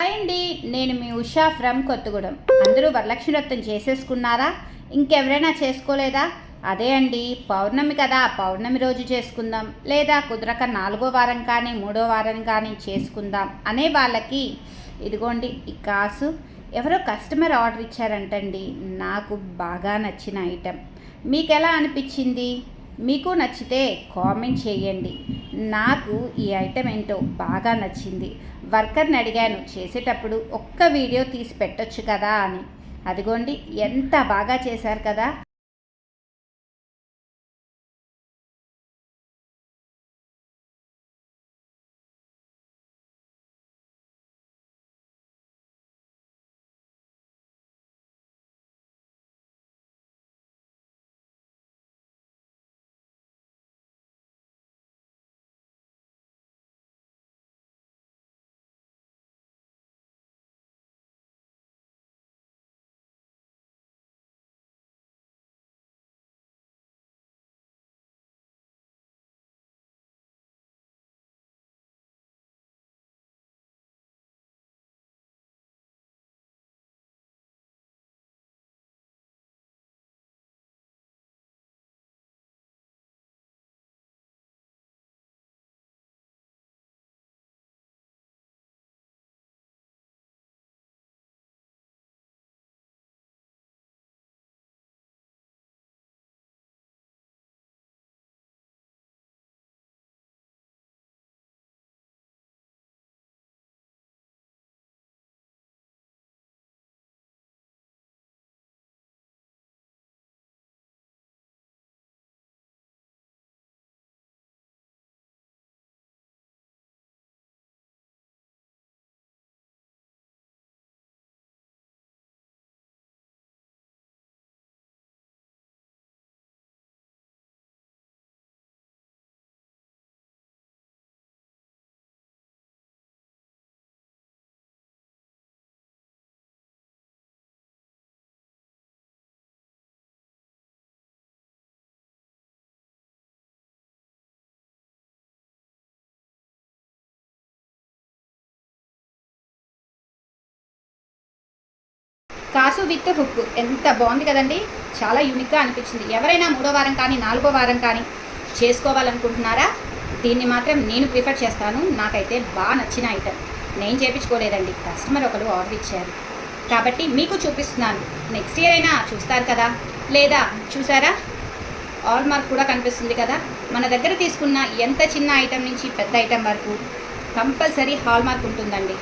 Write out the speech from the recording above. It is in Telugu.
హాయ్ అండి, నేను మీ ఉషా ఫ్రమ్ కొత్తగూడెం. అందరూ వరలక్ష్మి వ్రతం చేసేసుకున్నారా? ఇంకెవరైనా చేసుకోలేదా? అదే అండి, పౌర్ణమి కదా, పౌర్ణమి రోజు చేసుకుందాం, లేదా కుదరక 4వ వారం కానీ 3వ వారం కానీ చేసుకుందాం అనే వాళ్ళకి ఇదిగోండి ఈ కాసు. ఎవరో కస్టమర్ ఆర్డర్ ఇచ్చారంటండి. నాకు బాగా నచ్చిన ఐటెం. మీకు ఎలా అనిపించింది? మీకు నచ్చితే కామెంట్ చేయండి. నాకు ఈ ఐటెం ఏంటో బాగా నచ్చింది. వర్కర్ని అడిగాను చేసేటప్పుడు ఒక్క వీడియో తీసి పెట్టొచ్చు కదా అని. అదిగోండి ఎంత బాగా చేశారు కదా. కాసు విత్ హుక్ ఎంత బాగుంది కదండి. చాలా యూనిక్గా అనిపించింది. ఎవరైనా 3వ వారం కానీ 4వ వారం కానీ చేసుకోవాలనుకుంటున్నారా? దీన్ని మాత్రం నేను ప్రిఫర్ చేస్తాను. నాకైతే బాగా నచ్చిన ఐటెం. నేను చేయించుకోలేదండి, కస్టమర్ ఒకరు ఆర్డర్ ఇచ్చారు కాబట్టి మీకు చూపిస్తున్నాను. నెక్స్ట్ ఇయర్ అయినా చూస్తారు కదా. లేదా చూసారా, ఆల్ మార్క్ కూడా కనిపిస్తుంది కదా. మన దగ్గర తీసుకున్న ఎంత చిన్న ఐటెం నుంచి పెద్ద ఐటెం వరకు కంపల్సరీ హాల్ మార్క్ ఉంటుందండి.